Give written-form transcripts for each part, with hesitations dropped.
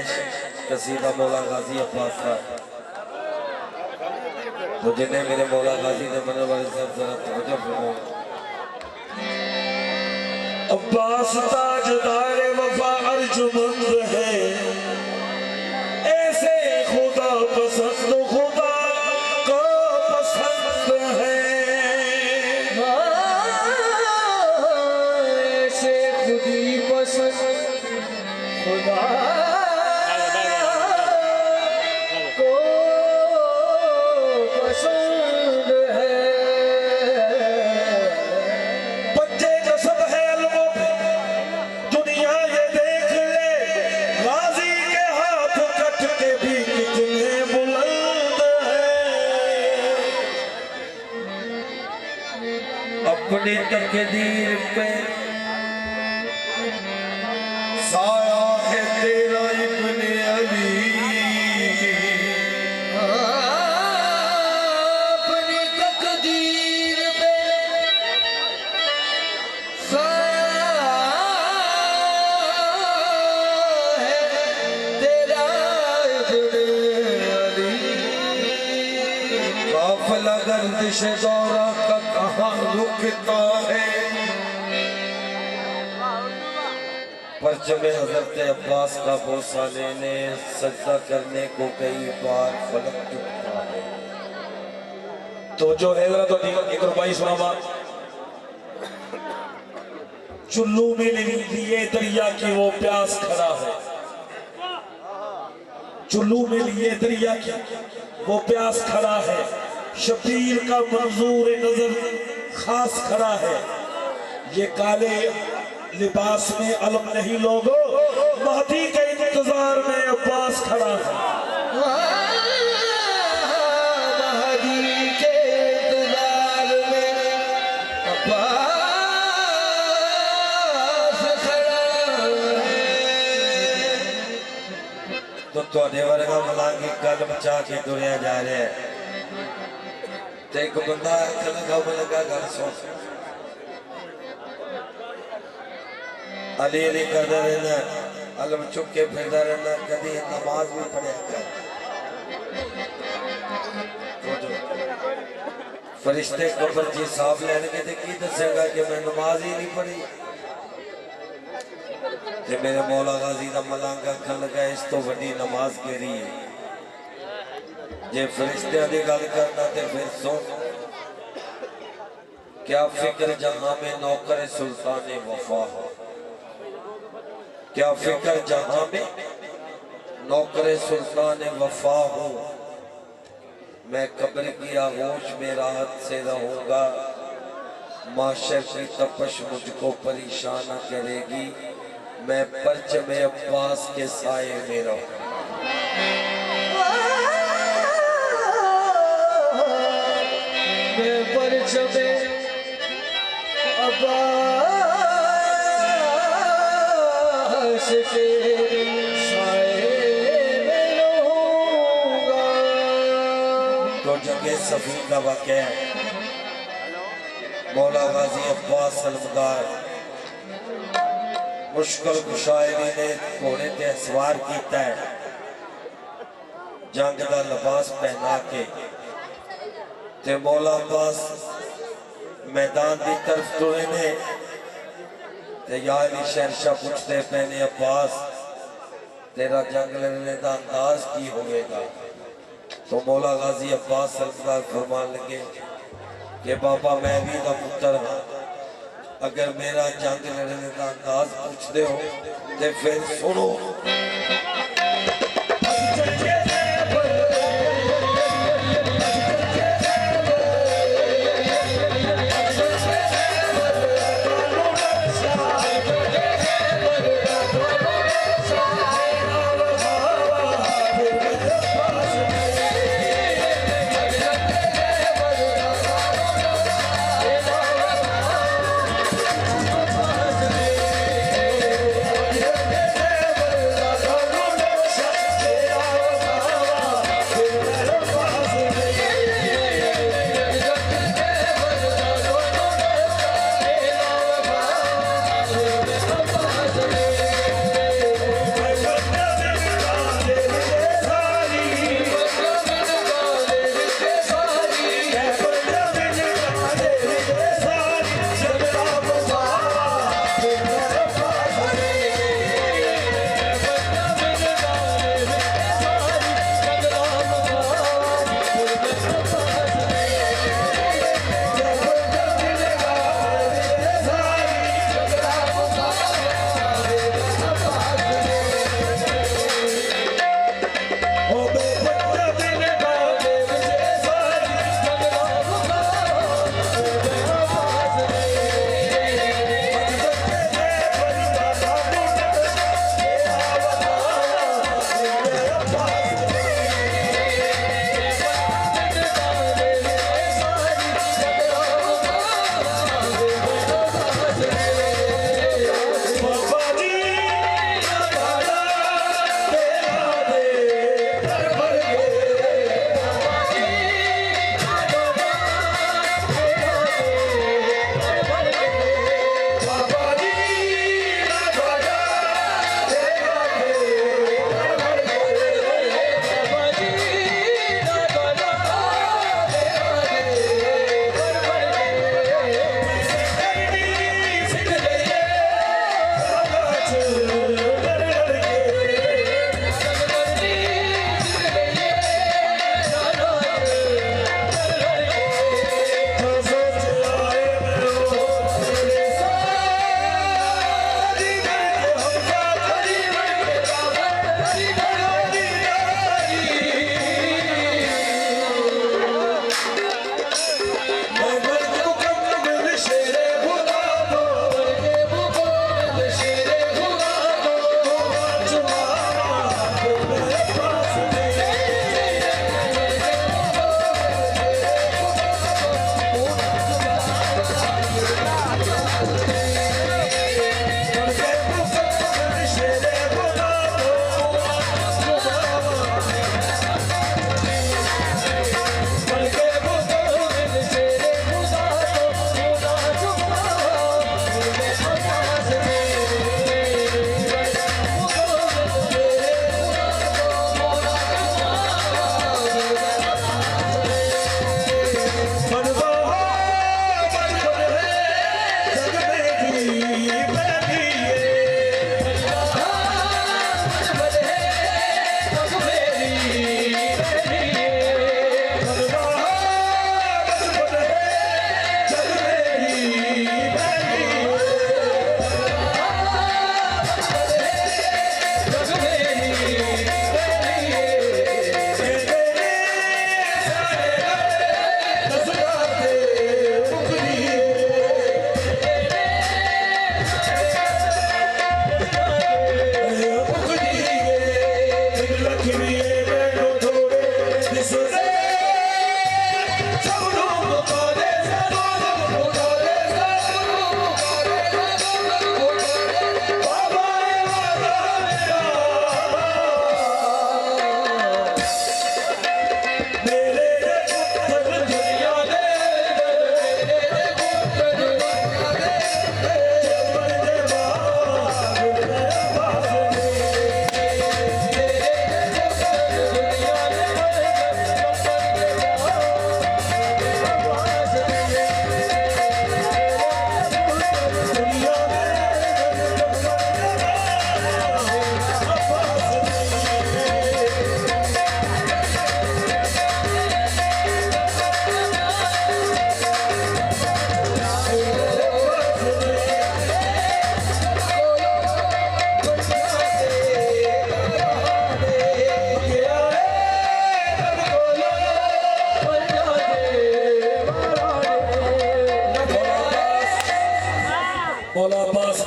फरमाइश कसीदा मौला गाजी अब्बास का। तो जिन्हें मेरे मौला गाजी ने मन वाले सब जरा तवज्जो फरमाओ। अब्बास ताजदार वफा अर्जुमंद है, ऐसे खुदा पसंद खुदा को पसंद है। ऐसे खुदी पसंद खुदा को पसंद है। बच्चे का सब है अलमो दुनिया ये देख ले, गाजी के हाथ कट के भी कितने बुलंद है। अपनी तकदीर पे साया है तेरा इब्ने अली। अपनी तकदीर पे साया है तेरा इब्ने अली। काफिला गर्दिश दौरा का कहाँ रुकता है, परचमे हजरत अब्बास का बोसा लेने सजदा करने को कई बार फलक चुकता है। तो जो हैदरा तो एक रुपये सुनावा। चुल्लू में लिए दरिया की वो प्यास खड़ा है, चुल्लू में लिए दरिया की वो प्यास खड़ा है। शबीर का मंजूर नजर खास खड़ा है। ये काले लिबास में अलम नहीं लोगो, महदी के इंतजार में अब्बास खड़ा है। महदी के इंतजार में अब्बास खड़ा है। तो थोड़े वर्गा मलांगी गल बचा के दुनिया जा रहे हैं। ते एक बंदा लगा गल सुन, अली अली करता रहना, अलम चुक के फिरता रहना, कभी नमाज भी पढ़े कर। फरिश्ते कब्र जी साहब लैणगे ते की दसेगा कि मैं नमाज ही नहीं पढ़ी। ते मेरे मौला गाजी दा मलांगा अखन लगा इस तो वड्डी नमाज केड़ी है। जे फरिश्तियां दी गल करना ते फिर सुन, क्या फिक्र जहां में नौकर सुल्तान वफा हो, क्या फिक्र जहां में नौकर सुल्तान वफा हो। मैं कब्र की आगोश में राहत से रहूंगा, माशर की तपश मुझको परेशान न करेगी। मैं परचमे अब्बास के साए में रहूंगा। मैं परचमे अब्बास के साए में रहूंगा। तो जगह सफी का वाक़या है। मौला गाजी अब्बास सलमदार मुश्किल कुशायरी ने घोड़े ते सवार किया है, जंग का लिबास पहना के ते मौला अब्बास मैदान की तरफ तुरे ने। ते यार शहनशाह पूछते पैने अब्बास तेरा जंग लड़ने का अंदाज की होगा। तो मौला गाजी अब्बास सलमदार फरमान लगे कि बाबा मैं भी दा पुत्र हाँ, अगर मेरा जंग लड़ने का अंदाज पूछते हो तो फिर सुनो।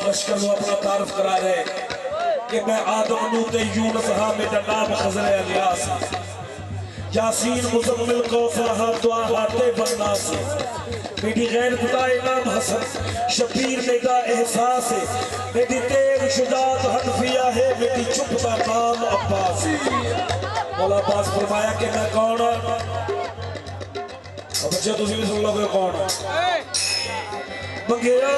लश्कर को अपना तारफ करा रहे कि मैं आदम नूते यूनुस हा मेरा नाम खजर अलियास यासीन मुजम्मिल कौसर हा दुआ हाते बन्नास मेरी गैर खुदा इमाम हसन शबीर मेरा एहसास है मेरी तेग शुजात हनफिया है मेरी चुप का नाम अब्बास मौला अब्बास फरमाया कि मैं कौन अब बच्चे तुम भी सुन लो कौन मंगेरा